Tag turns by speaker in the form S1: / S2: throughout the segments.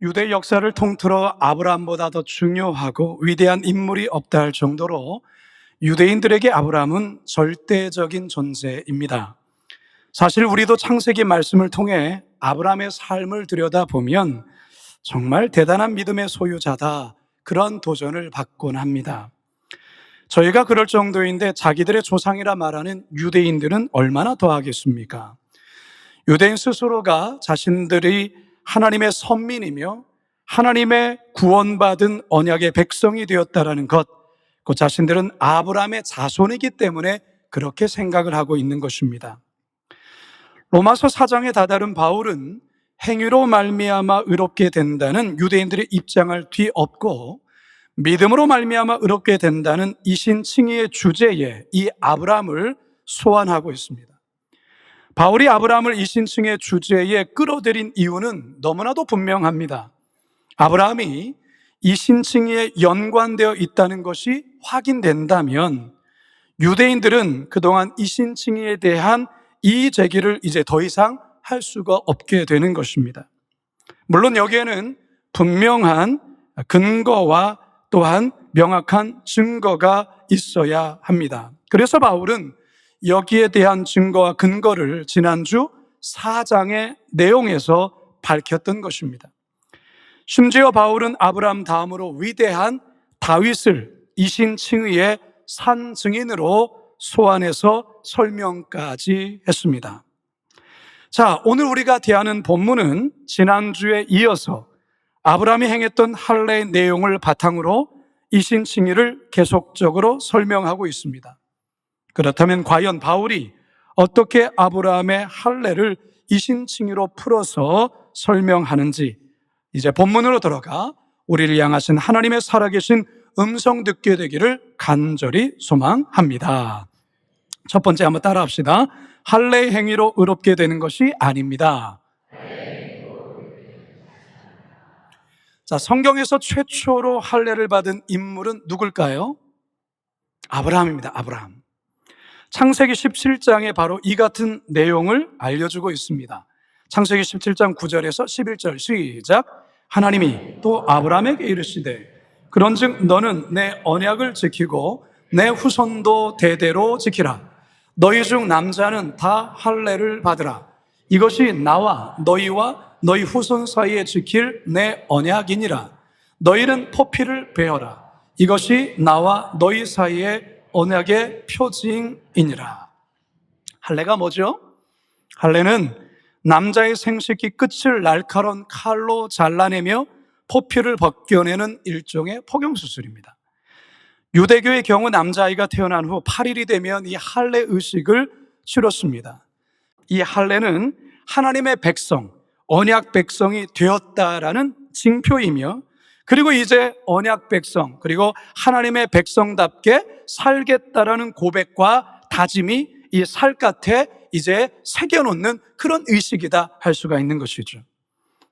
S1: 유대 역사를 통틀어 아브라함보다 더 중요하고 위대한 인물이 없다 할 정도로 유대인들에게 아브라함은 절대적인 존재입니다. 사실 우리도 창세기 말씀을 통해 아브라함의 삶을 들여다보면 정말 대단한 믿음의 소유자다, 그런 도전을 받곤 합니다. 저희가 그럴 정도인데 자기들의 조상이라 말하는 유대인들은 얼마나 더하겠습니까? 유대인 스스로가 자신들이 하나님의 선민이며 하나님의 구원받은 언약의 백성이 되었다라는 것, 그 자신들은 아브라함의 자손이기 때문에 그렇게 생각을 하고 있는 것입니다. 로마서 4장에 다다른 바울은 행위로 말미암아 의롭게 된다는 유대인들의 입장을 뒤엎고 믿음으로 말미암아 의롭게 된다는 이신칭의의 주제에 이 아브라함을 소환하고 있습니다. 바울이 아브라함을 이신칭의 주제에 끌어들인 이유는 너무나도 분명합니다. 아브라함이 이신칭의에 연관되어 있다는 것이 확인된다면 유대인들은 그동안 이신칭의에 대한 이의 제기를 이제 더 이상 할 수가 없게 되는 것입니다. 물론 여기에는 분명한 근거와 또한 명확한 증거가 있어야 합니다. 그래서 바울은 여기에 대한 증거와 근거를 지난주 4장의 내용에서 밝혔던 것입니다. 심지어 바울은 아브라함 다음으로 위대한 다윗을 이신칭의의 산 증인으로 소환해서 설명까지 했습니다. 자, 오늘 우리가 대하는 본문은 지난주에 이어서 아브라함이 행했던 할례의 내용을 바탕으로 이신칭의를 계속적으로 설명하고 있습니다. 그렇다면 과연 바울이 어떻게 아브라함의 할례를 이신칭의로 풀어서 설명하는지 이제 본문으로 들어가 우리를 향하신 하나님의 살아계신 음성 듣게 되기를 간절히 소망합니다. 첫 번째 한번 따라합시다. 할례의 행위로 의롭게 되는 것이 아닙니다. 자, 성경에서 최초로 할례를 받은 인물은 누굴까요? 아브라함입니다. 아브라함. 창세기 17장에 바로 이 같은 내용을 알려주고 있습니다. 창세기 17장 9절에서 11절 시작. 하나님이 또 아브라함에게 이르시되 그런즉 너는 내 언약을 지키고 내 후손도 대대로 지키라. 너희 중 남자는 다 할례를 받으라. 이것이 나와 너희와 너희 후손 사이에 지킬 내 언약이니라. 너희는 포피를 베어라. 이것이 나와 너희 사이에 언약의 표징이니라. 할례가 뭐죠? 할례는 남자의 생식기 끝을 날카로운 칼로 잘라내며 포피를 벗겨내는 일종의 포경수술입니다. 유대교의 경우 남자아이가 태어난 후 8일이 되면 이 할례 의식을 치렀습니다. 이 할례는 하나님의 백성, 언약 백성이 되었다라는 징표이며 그리고 이제 언약 백성, 그리고 하나님의 백성답게 살겠다라는 고백과 다짐이 이 살갗에 이제 새겨놓는 그런 의식이다 할 수가 있는 것이죠.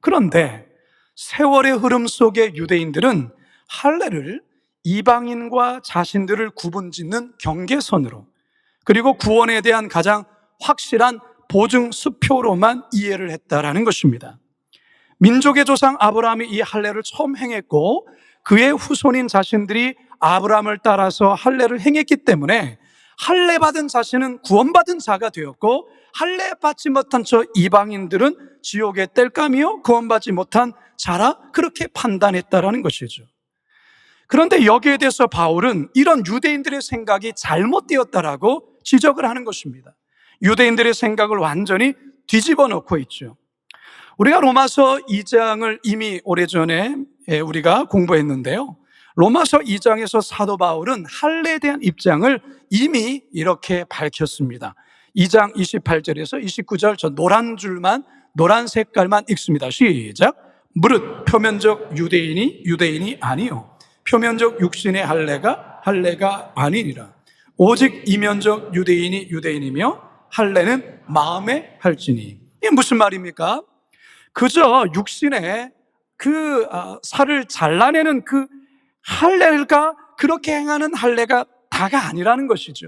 S1: 그런데 세월의 흐름 속의 유대인들은 할례를 이방인과 자신들을 구분짓는 경계선으로 그리고 구원에 대한 가장 확실한 보증 수표로만 이해를 했다라는 것입니다. 민족의 조상 아브라함이 이 할례를 처음 행했고 그의 후손인 자신들이 아브라함을 따라서 할례를 행했기 때문에 할례 받은 자신은 구원받은 자가 되었고 할례 받지 못한 저 이방인들은 지옥의 땔감이요 구원받지 못한 자라 그렇게 판단했다라는 것이죠. 그런데 여기에 대해서 바울은 이런 유대인들의 생각이 잘못되었다라고 지적을 하는 것입니다. 유대인들의 생각을 완전히 뒤집어 놓고 있죠. 우리가 로마서 2장을 이미 오래전에 우리가 공부했는데요. 로마서 2장에서 사도 바울은 할례에 대한 입장을 이미 이렇게 밝혔습니다. 2장 28절에서 29절 저 노란 색깔만 읽습니다. 시작. 무릇 표면적 유대인이 아니요 표면적 육신의 할례가 아니니라. 오직 이면적 유대인이며 할례는 마음에 할지니. 이게 무슨 말입니까? 그저 육신의 그 살을 잘라내는 그 할례가 그렇게 행하는 할례가 다가 아니라는 것이죠.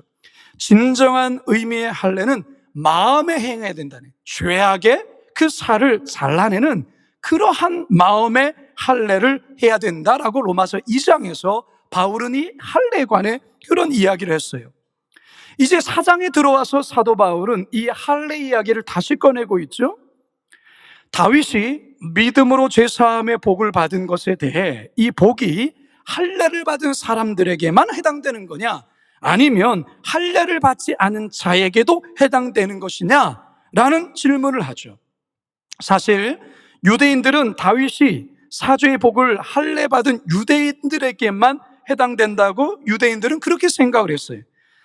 S1: 진정한 의미의 할례는 마음에 행해야 된다는, 죄악의 그 살을 잘라내는 그러한 마음의 할례를 해야 된다라고 로마서 2장에서 바울은 이 할례에 관해 그런 이야기를 했어요. 이제 4장에 들어와서 사도 바울은 이 할례 이야기를 다시 꺼내고 있죠. 다윗이 믿음으로 죄사함의 복을 받은 것에 대해 이 복이 할례를 받은 사람들에게만 해당되는 거냐, 아니면 할례를 받지 않은 자에게도 해당되는 것이냐 라는 질문을 하죠. 사실 유대인들은 다윗이 사죄의 복을 할례 받은 유대인들에게만 해당된다고 유대인들은 그렇게 생각을 했어요.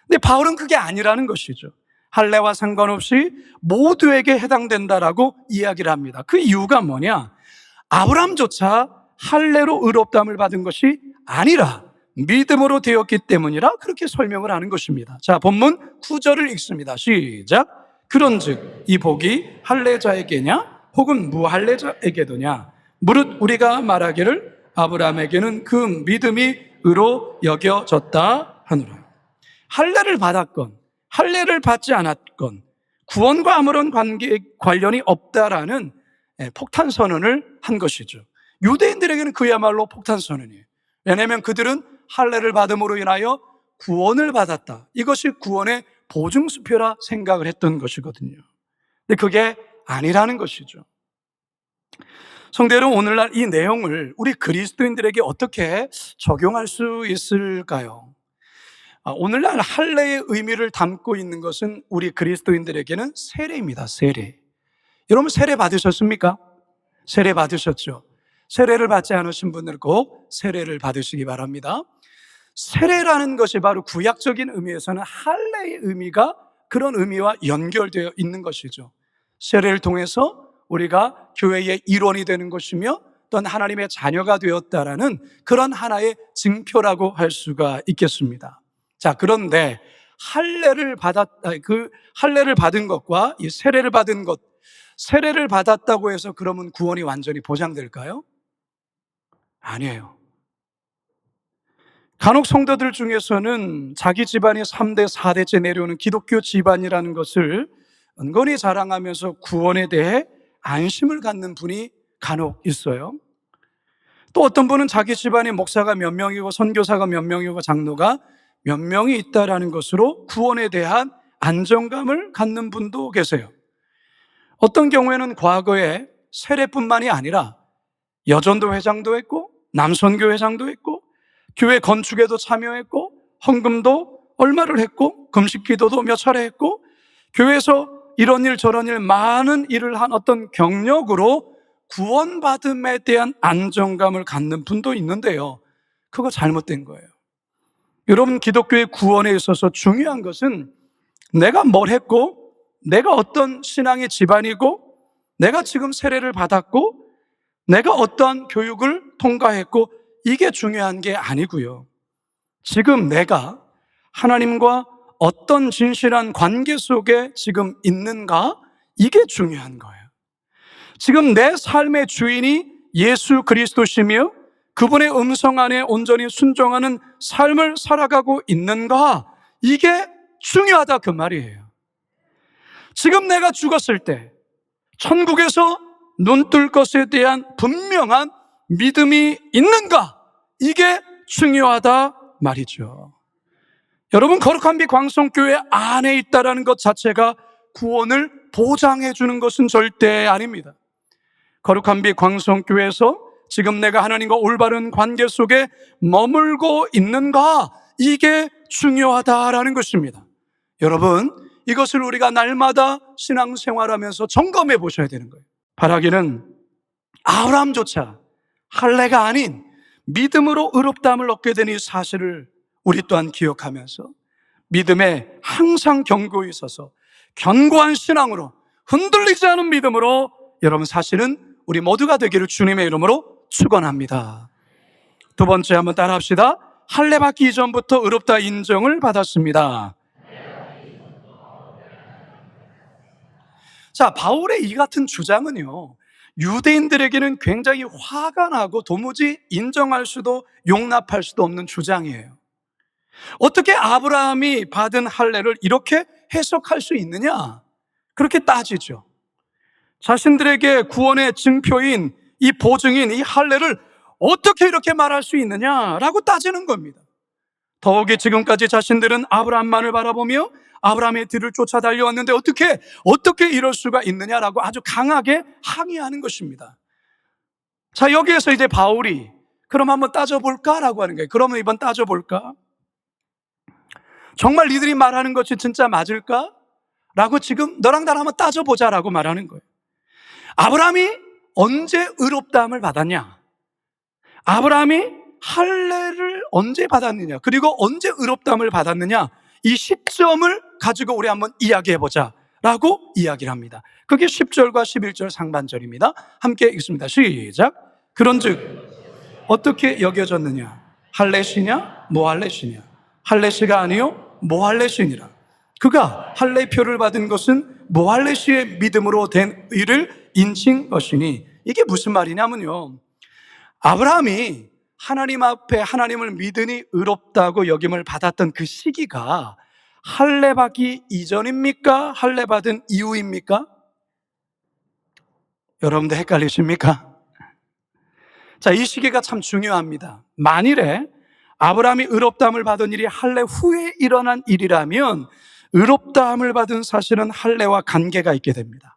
S1: 근데 바울은 그게 아니라는 것이죠. 할례와 상관없이 모두에게 해당된다라고 이야기를 합니다. 그 이유가 뭐냐? 아브라함조차 할례로 의롭다함을 받은 것이 아니라 믿음으로 되었기 때문이라 그렇게 설명을 하는 것입니다. 자, 본문 9절을 읽습니다. 시작. 그런즉 이 복이 할례자에게냐 혹은 무할례자에게도냐? 무릇 우리가 말하기를 아브라함에게는 그 믿음이 의로 여겨졌다 하노라. 할례를 받았건 할례를 받지 않았건 구원과 아무런 관련이 없다라는 폭탄 선언을 한 것이죠. 유대인들에게는 그야말로 폭탄 선언이에요. 왜냐하면 그들은 할례를 받음으로 인하여 구원을 받았다, 이것이 구원의 보증수표라 생각을 했던 것이거든요. 근데 그게 아니라는 것이죠. 성도 여러분, 오늘날 이 내용을 우리 그리스도인들에게 어떻게 적용할 수 있을까요? 오늘날 할례의 의미를 담고 있는 것은 우리 그리스도인들에게는 세례입니다. 세례. 여러분 세례 받으셨습니까? 세례 받으셨죠? 세례를 받지 않으신 분들 꼭 세례를 받으시기 바랍니다. 세례라는 것이 바로 구약적인 의미에서는 할례의 의미가 그런 의미와 연결되어 있는 것이죠. 세례를 통해서 우리가 교회의 일원이 되는 것이며 또한 하나님의 자녀가 되었다라는 그런 하나의 증표라고 할 수가 있겠습니다. 자, 그런데 할례를 받은 것과 이 세례를 받은 것, 세례를 받았다고 해서 그러면 구원이 완전히 보장될까요? 아니에요. 간혹 성도들 중에서는 자기 집안이 3대, 4대째 내려오는 기독교 집안이라는 것을 은근히 자랑하면서 구원에 대해 안심을 갖는 분이 간혹 있어요. 또 어떤 분은 자기 집안에 목사가 몇 명이고 선교사가 몇 명이고 장로가 몇 명이 있다라는 것으로 구원에 대한 안정감을 갖는 분도 계세요. 어떤 경우에는 과거에 세례뿐만이 아니라 여전도 회장도 했고 남선교 회장도 했고 교회 건축에도 참여했고 헌금도 얼마를 했고 금식기도도 몇 차례 했고 교회에서 이런 일 저런 일 많은 일을 한 어떤 경력으로 구원받음에 대한 안정감을 갖는 분도 있는데요, 그거 잘못된 거예요. 여러분, 기독교의 구원에 있어서 중요한 것은 내가 뭘 했고 내가 어떤 신앙의 집안이고 내가 지금 세례를 받았고 내가 어떠한 교육을 통과했고 이게 중요한 게 아니고요, 지금 내가 하나님과 어떤 진실한 관계 속에 지금 있는가, 이게 중요한 거예요. 지금 내 삶의 주인이 예수 그리스도시며 그분의 음성 안에 온전히 순종하는 삶을 살아가고 있는가, 이게 중요하다 그 말이에요. 지금 내가 죽었을 때 천국에서 눈 뜰 것에 대한 분명한 믿음이 있는가, 이게 중요하다 말이죠. 여러분, 거룩한 빛 광성교회 안에 있다라는 것 자체가 구원을 보장해 주는 것은 절대 아닙니다. 거룩한 빛 광성교회에서 지금 내가 하나님과 올바른 관계 속에 머물고 있는가, 이게 중요하다라는 것입니다. 여러분, 이것을 우리가 날마다 신앙생활하면서 점검해 보셔야 되는 거예요. 바라기는 아브라함조차 할례가 아닌 믿음으로 의롭다함을 얻게 된 이 사실을 우리 또한 기억하면서 믿음에 항상 견고히 있어서 견고한 신앙으로 흔들리지 않은 믿음으로 여러분 사실은 우리 모두가 되기를 주님의 이름으로 축원합니다. 두 번째 한번 따라합시다. 할례 받기 이전부터 의롭다 인정을 받았습니다. 자, 바울의 이 같은 주장은요, 유대인들에게는 굉장히 화가 나고 도무지 인정할 수도 용납할 수도 없는 주장이에요. 어떻게 아브라함이 받은 할례를 이렇게 해석할 수 있느냐? 그렇게 따지죠. 자신들에게 구원의 증표인 이 보증인 이 할례를 어떻게 이렇게 말할 수 있느냐라고 따지는 겁니다. 더욱이 지금까지 자신들은 아브라함만을 바라보며 아브라함의 뒤를 쫓아 달려왔는데 어떻게 이럴 수가 있느냐라고 아주 강하게 항의하는 것입니다. 자, 여기에서 이제 바울이 그럼 한번 따져볼까라고 하는 거예요. 그러면 이번 따져볼까? 정말 니들이 말하는 것이 진짜 맞을까? 라고 지금 너랑 나랑 한번 따져보자라고 말하는 거예요. 아브라함이 언제 의롭다함을 받았냐? 아브라함이 할례를 언제 받았느냐? 그리고 언제 의롭다함을 받았느냐? 이 시점을 가지고 우리 한번 이야기해보자 라고 이야기를 합니다. 그게 10절과 11절 상반절입니다. 함께 읽습니다. 시작. 그런즉 어떻게 여겨졌느냐? 할례시냐? 무할례시냐? 할례시가 아니요 무할례시니라. 그가 할례표를 받은 것은 무할례시의 믿음으로 된 의를 인친 것이니. 이게 무슨 말이냐면요, 아브라함이 하나님 앞에 하나님을 믿으니 의롭다고 여김을 받았던 그 시기가 할례 받기 이전입니까? 할례 받은 이후입니까? 여러분들 헷갈리십니까? 자, 이 시기가 참 중요합니다. 만일에 아브라함이 의롭다함을 받은 일이 할례 후에 일어난 일이라면 의롭다함을 받은 사실은 할례와 관계가 있게 됩니다.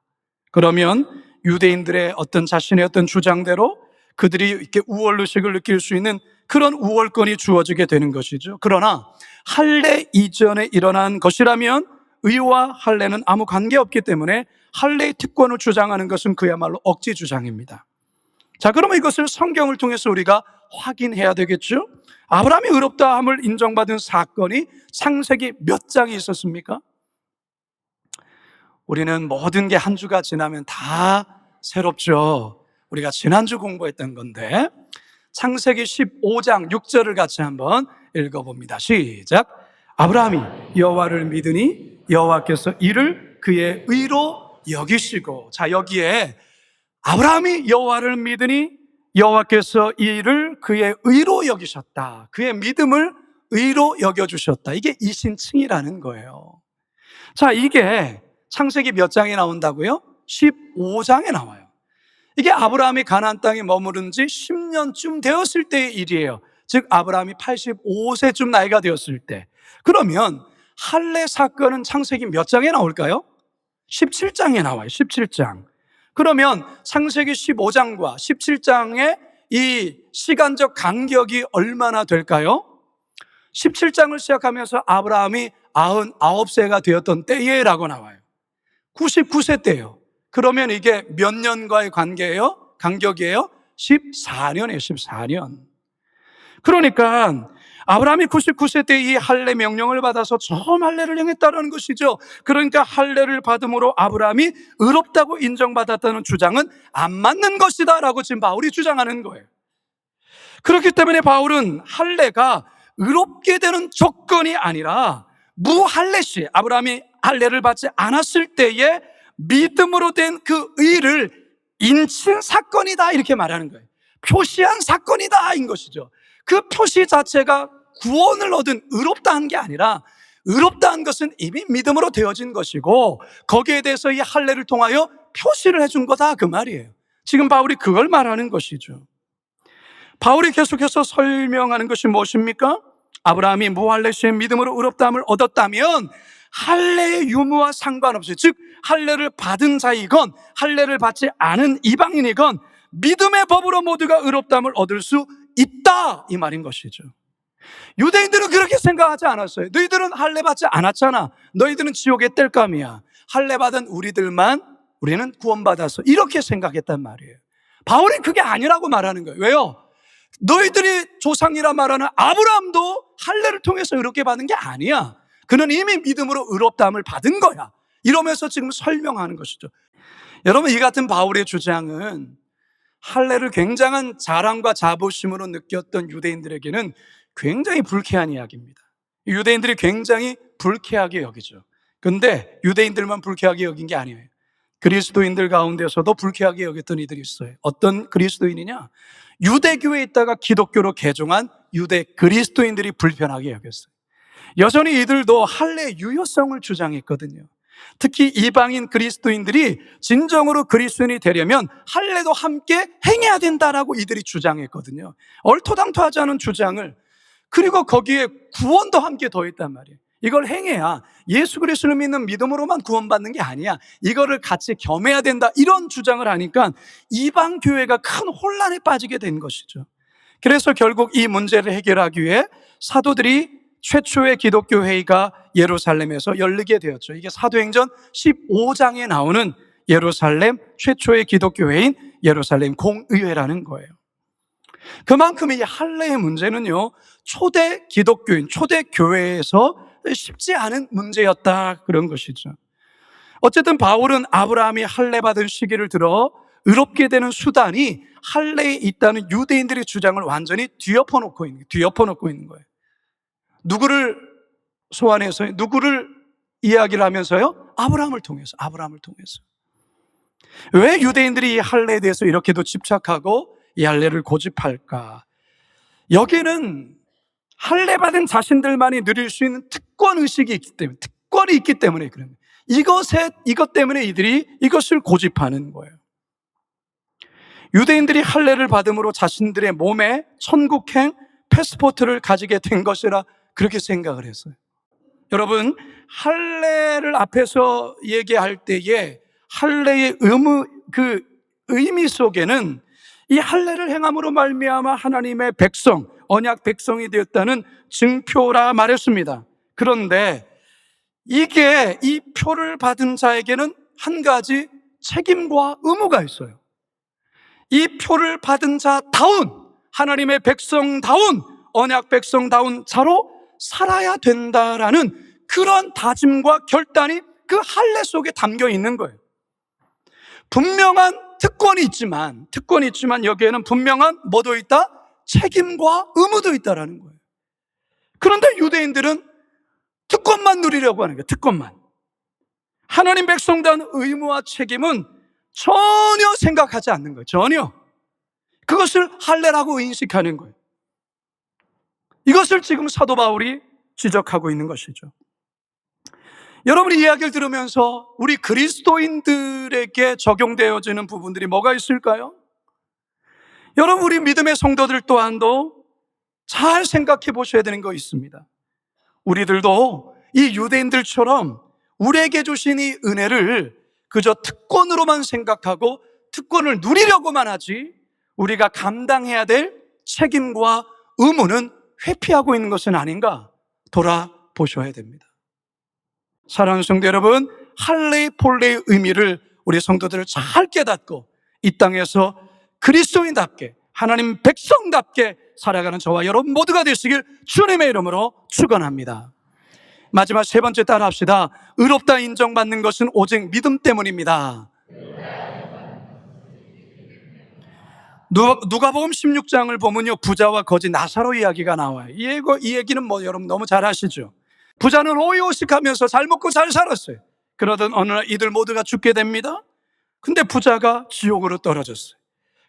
S1: 그러면 유대인들의 어떤 자신의 어떤 주장대로 그들이 이렇게 우월의식을 느낄 수 있는 그런 우월권이 주어지게 되는 것이죠. 그러나 할례 이전에 일어난 것이라면 의와 할례는 아무 관계없기 때문에 할례의 특권을 주장하는 것은 그야말로 억지 주장입니다. 자, 그러면 이것을 성경을 통해서 우리가 확인해야 되겠죠? 아브라함이 의롭다함을 인정받은 사건이 창세기 몇 장이 있었습니까? 우리는 모든 게 한 주가 지나면 다 새롭죠. 우리가 지난주 공부했던 건데 창세기 15장 6절을 같이 한번 읽어봅니다. 시작. 아브라함이 여호와를 믿으니 여호와께서 이를 그의 의로 여기시고. 자, 여기에 아브라함이 여호와를 믿으니 여호와께서 이 일을 그의 의로 여기셨다. 그의 믿음을 의로 여겨주셨다. 이게 이신칭이라는 거예요. 자, 이게 창세기 몇 장에 나온다고요? 15장에 나와요. 이게 아브라함이 가나안 땅에 머무른 지 10년쯤 되었을 때의 일이에요. 즉 아브라함이 85세쯤 나이가 되었을 때. 그러면 할례 사건은 창세기 몇 장에 나올까요? 17장에 나와요. 17장. 그러면 창세기 15장과 17장의 이 시간적 간격이 얼마나 될까요? 17장을 시작하면서 아브라함이 99세가 되었던 때에라고 나와요. 99세 때예요. 그러면 이게 몇 년과의 관계예요? 간격이에요? 14년이에요. 14년. 그러니까 아브라함이 99세 때 이 할례 명령을 받아서 처음 할례를 행했다는 것이죠. 그러니까 할례를 받음으로 아브라함이 의롭다고 인정받았다는 주장은 안 맞는 것이다 라고 지금 바울이 주장하는 거예요. 그렇기 때문에 바울은 할례가 의롭게 되는 조건이 아니라 무할례시, 아브라함이 할례를 받지 않았을 때에 믿음으로 된 그 의를 인친 사건이다 이렇게 말하는 거예요. 표시한 사건이다 인 것이죠. 그 표시 자체가 구원을 얻은 의롭다한 게 아니라 의롭다한 것은 이미 믿음으로 되어진 것이고 거기에 대해서 이 할례를 통하여 표시를 해준 거다 그 말이에요. 지금 바울이 그걸 말하는 것이죠. 바울이 계속해서 설명하는 것이 무엇입니까? 아브라함이 무할례시의 믿음으로 의롭다함을 얻었다면 할례의 유무와 상관없이, 즉 할례를 받은 자이건 할례를 받지 않은 이방인이건 믿음의 법으로 모두가 의롭다함을 얻을 수 있다 이 말인 것이죠. 유대인들은 그렇게 생각하지 않았어요. 너희들은 할례 받지 않았잖아. 너희들은 지옥의 땔감이야. 할례 받은 우리는 구원받아서 이렇게 생각했단 말이에요. 바울이 그게 아니라고 말하는 거예요. 왜요? 너희들이 조상이라 말하는 아브라함도 할례를 통해서 의롭게 받은 게 아니야. 그는 이미 믿음으로 의롭다함을 받은 거야. 이러면서 지금 설명하는 것이죠. 여러분, 이 같은 바울의 주장은 할례를 굉장한 자랑과 자부심으로 느꼈던 유대인들에게는 굉장히 불쾌한 이야기입니다. 유대인들이 굉장히 불쾌하게 여기죠. 그런데 유대인들만 불쾌하게 여긴 게 아니에요. 그리스도인들 가운데서도 불쾌하게 여겼던 이들이 있어요. 어떤 그리스도인이냐? 유대교에 있다가 기독교로 개종한 유대 그리스도인들이 불편하게 여겼어요. 여전히 이들도 할례의 유효성을 주장했거든요. 특히 이방인 그리스도인들이 진정으로 그리스도인이 되려면 할례도 함께 행해야 된다라고 이들이 주장했거든요. 얼토당토하지 않은 주장을, 그리고 거기에 구원도 함께 더했단 말이에요. 이걸 행해야, 예수 그리스도를 믿는 믿음으로만 구원받는 게 아니야, 이거를 같이 겸해야 된다, 이런 주장을 하니까 이방 교회가 큰 혼란에 빠지게 된 것이죠. 그래서 결국 이 문제를 해결하기 위해 사도들이 최초의 기독교 회의가 예루살렘에서 열리게 되었죠. 이게 사도행전 15장에 나오는 예루살렘 최초의 기독교 회의인 예루살렘 공의회라는 거예요. 그만큼 이 할례의 문제는요, 초대 기독교인, 초대 교회에서 쉽지 않은 문제였다, 그런 것이죠. 어쨌든 바울은 아브라함이 할례 받은 시기를 들어 의롭게 되는 수단이 할례에 있다는 유대인들의 주장을 완전히 뒤엎어놓고 있는 거예요. 누구를 소환해서요? 누구를 이야기를 하면서요? 아브라함을 통해서. 왜 유대인들이 이 할례에 대해서 이렇게도 집착하고 이 할례를 고집할까? 여기는 할례 받은 자신들만이 누릴 수 있는 특권이 있기 때문에 그런 거예요. 이것 때문에 이들이 이것을 고집하는 거예요. 유대인들이 할례를 받음으로 자신들의 몸에 천국행 패스포트를 가지게 된 것이라 그렇게 생각을 했어요. 여러분, 할례를 앞에서 얘기할 때에 할례의 의미 속에는 이 할례를 행함으로 말미암아 하나님의 백성, 언약 백성이 되었다는 증표라 말했습니다. 그런데 이게 이 표를 받은 자에게는 한 가지 책임과 의무가 있어요. 이 표를 받은 자다운, 하나님의 백성다운, 언약 백성다운 자로 살아야 된다라는 그런 다짐과 결단이 그 할례 속에 담겨 있는 거예요. 분명한 특권이 있지만 여기에는 분명한 뭐도 있다? 책임과 의무도 있다라는 거예요. 그런데 유대인들은 특권만 누리려고 하는 거예요. 특권만. 하나님 백성다운 의무와 책임은 전혀 생각하지 않는 거예요. 전혀. 그것을 할례라고 인식하는 거예요. 이것을 지금 사도 바울이 지적하고 있는 것이죠. 여러분이 이야기를 들으면서 우리 그리스도인들에게 적용되어지는 부분들이 뭐가 있을까요? 여러분, 우리 믿음의 성도들 또한도 잘 생각해 보셔야 되는 거 있습니다. 우리들도 이 유대인들처럼 우리에게 주신 이 은혜를 그저 특권으로만 생각하고 특권을 누리려고만 하지, 우리가 감당해야 될 책임과 의무는 회피하고 있는 것은 아닌가 돌아보셔야 됩니다. 사랑하는 성도 여러분, 할례 폴례의 의미를 우리 성도들을 잘 깨닫고 이 땅에서 그리스도인답게, 하나님 백성답게 살아가는 저와 여러분 모두가 되시길 주님의 이름으로 축원합니다. 마지막 세 번째 따라 합시다. 의롭다 인정받는 것은 오직 믿음 때문입니다. 누가복음 16장을 보면요, 부자와 거지 나사로 이야기가 나와요. 이 얘기는 여러분 너무 잘 아시죠? 부자는 호의호식하면서 잘 먹고 잘 살았어요. 그러던 어느 날 이들 모두가 죽게 됩니다. 근데 부자가 지옥으로 떨어졌어요.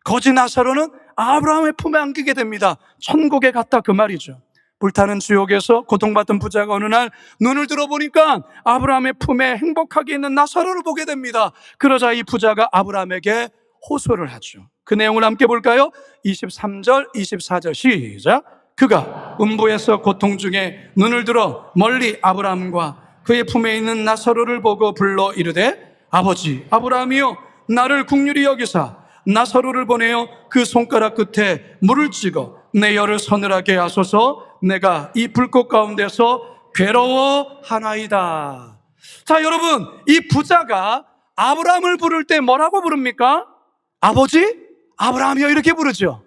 S1: 거지 나사로는 아브라함의 품에 안기게 됩니다. 천국에 갔다, 그 말이죠. 불타는 지옥에서 고통받던 부자가 어느 날 눈을 들어보니까 아브라함의 품에 행복하게 있는 나사로를 보게 됩니다. 그러자 이 부자가 아브라함에게 호소를 하죠. 그 내용을 함께 볼까요? 23절, 24절 시작. 그가 음부에서 고통 중에 눈을 들어 멀리 아브라함과 그의 품에 있는 나사로를 보고 불러 이르되, 아버지 아브라함이여, 나를 긍휼히 여기사 나사로를 보내어 그 손가락 끝에 물을 찍어 내 혀를 서늘하게 하소서. 내가 이 불꽃 가운데서 괴로워하나이다. 자, 여러분, 이 부자가 아브라함을 부를 때 뭐라고 부릅니까? 아버지 아브라함이여, 이렇게 부르죠.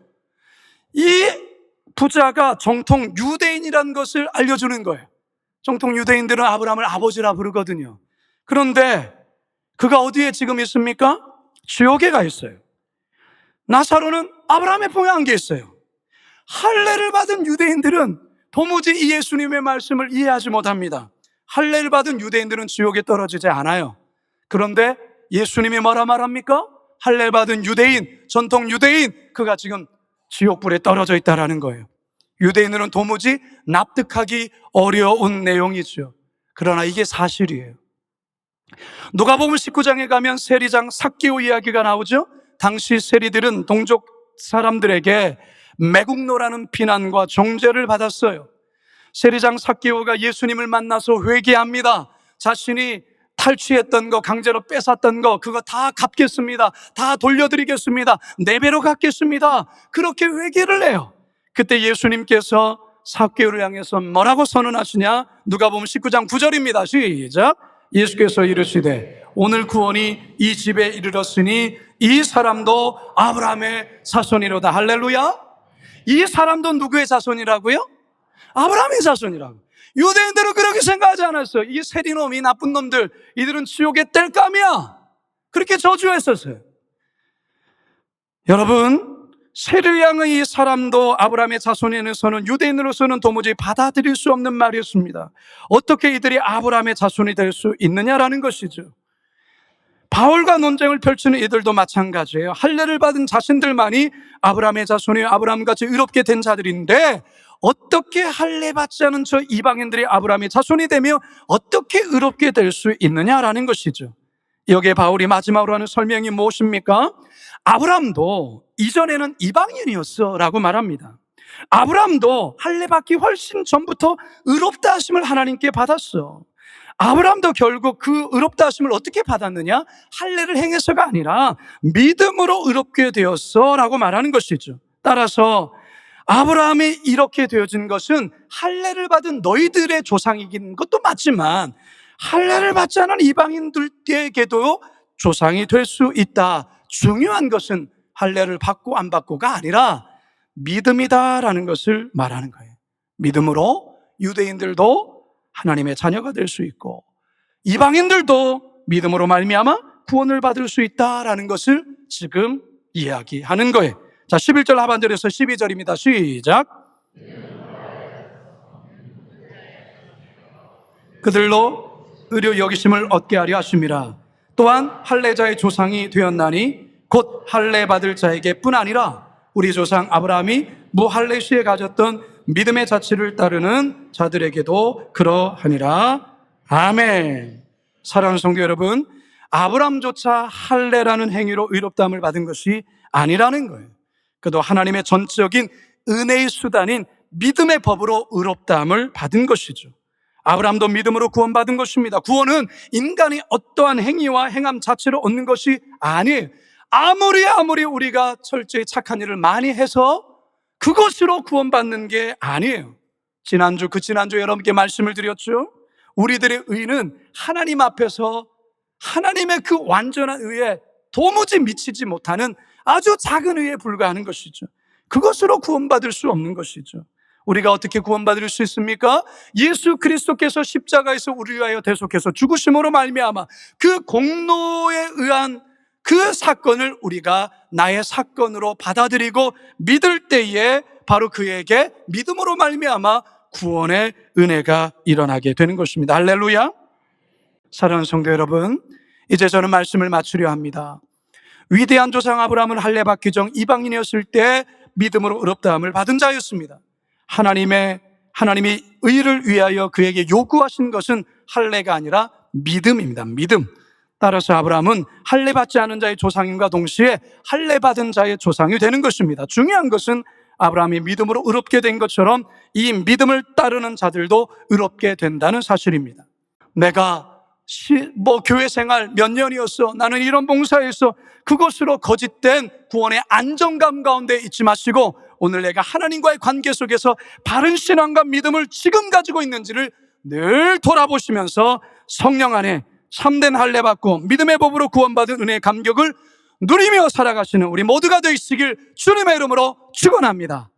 S1: 이 부자가 정통 유대인이라는 것을 알려주는 거예요. 정통 유대인들은 아브라함을 아버지라 부르거든요. 그런데 그가 어디에 지금 있습니까? 지옥에 가 있어요. 나사로는 아브라함의 품에 안겨 있어요. 할례를 받은 유대인들은 도무지 이 예수님의 말씀을 이해하지 못합니다. 할례를 받은 유대인들은 지옥에 떨어지지 않아요. 그런데 예수님이 뭐라 말합니까? 할례 받은 유대인, 전통 유대인, 그가 지금 지옥불에 떨어져 있다라는 거예요. 유대인들은 도무지 납득하기 어려운 내용이죠. 그러나 이게 사실이에요. 누가복음 19장에 가면 세리장 삭개오 이야기가 나오죠. 당시 세리들은 동족 사람들에게 매국노라는 비난과 정죄를 받았어요. 세리장 삭개오가 예수님을 만나서 회개합니다. 자신이 탈취했던 거, 강제로 뺏었던 거, 그거 다 갚겠습니다. 다 돌려드리겠습니다. 4배로 갚겠습니다. 그렇게 회개를 해요. 그때 예수님께서 삭개오를 향해서 뭐라고 선언하시냐? 누가복음 19장 9절입니다. 시작. 예수께서 이르시되 오늘 구원이 이 집에 이르렀으니 이 사람도 아브라함의 자손이로다. 할렐루야. 이 사람도 누구의 자손이라고요? 아브라함의 자손이라고. 유대인들은 그렇게 생각하지 않았어요. 이 세리놈, 이 나쁜 놈들, 이들은 지옥의 땔감이야. 그렇게 저주했었어요. 여러분, 세리를 향한 이 사람도 아브라함의 자손에서는 유대인으로서는 도무지 받아들일 수 없는 말이었습니다. 어떻게 이들이 아브라함의 자손이 될 수 있느냐라는 것이죠. 바울과 논쟁을 펼치는 이들도 마찬가지예요. 할례를 받은 자신들만이 아브라함의 자손이요, 아브라함같이 의롭게 된 자들인데 어떻게 할례 받지 않은 저 이방인들이 아브라함의 자손이 되며 어떻게 의롭게 될 수 있느냐라는 것이죠. 여기에 바울이 마지막으로 하는 설명이 무엇입니까? 아브라함도 이전에는 이방인이었어 라고 말합니다. 아브라함도 할례 받기 훨씬 전부터 의롭다 하심을 하나님께 받았어. 아브라함도 결국 그 의롭다 하심을 어떻게 받았느냐? 할례를 행해서가 아니라 믿음으로 의롭게 되었어 라고 말하는 것이죠. 따라서 아브라함이 이렇게 되어진 것은 할례를 받은 너희들의 조상이긴 것도 맞지만 할례를 받지 않은 이방인들에게도 조상이 될 수 있다. 중요한 것은 할례를 받고 안 받고가 아니라 믿음이다라는 것을 말하는 거예요. 믿음으로 유대인들도 하나님의 자녀가 될 수 있고 이방인들도 믿음으로 말미암아 구원을 받을 수 있다라는 것을 지금 이야기하는 거예요. 자, 11절 하반절에서 12절입니다. 시작. 그들로 의로 여기심을 얻게 하려 하심이라. 또한 할례자의 조상이 되었나니 곧 할례 받을 자에게 뿐 아니라 우리 조상 아브라함이 무할례 시에 가졌던 믿음의 자치를 따르는 자들에게도 그러하니라. 아멘. 사랑하는 성도 여러분, 아브라함조차 할례라는 행위로 의롭다함을 받은 것이 아니라는 거예요. 그도 하나님의 전적인 은혜의 수단인 믿음의 법으로 의롭다함을 받은 것이죠. 아브라함도 믿음으로 구원받은 것입니다. 구원은 인간이 어떠한 행위와 행함 자체로 얻는 것이 아니에요. 아무리 우리가 철저히 착한 일을 많이 해서 그것으로 구원받는 게 아니에요. 지난주 여러분께 말씀을 드렸죠. 우리들의 의는 하나님 앞에서 하나님의 그 완전한 의에 도무지 미치지 못하는 아주 작은 의에 불과하는 것이죠. 그것으로 구원받을 수 없는 것이죠. 우리가 어떻게 구원받을 수 있습니까? 예수 그리스도께서 십자가에서 우리를 위하여 대속해서 죽으심으로 말미암아 그 공로에 의한 그 사건을 우리가 나의 사건으로 받아들이고 믿을 때에 바로 그에게 믿음으로 말미암아 구원의 은혜가 일어나게 되는 것입니다. 할렐루야. 사랑하는 성도 여러분, 이제 저는 말씀을 마치려 합니다. 위대한 조상 아브라함은 할례 받기 전 이방인이었을 때 믿음으로 의롭다함을 받은 자였습니다. 하나님이 의를 위하여 그에게 요구하신 것은 할례가 아니라 믿음입니다. 믿음. 따라서 아브라함은 할례 받지 않은 자의 조상임과 동시에 할례 받은 자의 조상이 되는 것입니다. 중요한 것은 아브라함이 믿음으로 의롭게 된 것처럼 이 믿음을 따르는 자들도 의롭게 된다는 사실입니다. 내가 교회 생활 몇 년이었어, 나는 이런 봉사했어, 그것으로 거짓된 구원의 안정감 가운데 있지 마시고 오늘 내가 하나님과의 관계 속에서 바른 신앙과 믿음을 지금 가지고 있는지를 늘 돌아보시면서 성령 안에 참된 할례 받고 믿음의 법으로 구원받은 은혜의 감격을 누리며 살아가시는 우리 모두가 되시길 주님의 이름으로 축원합니다.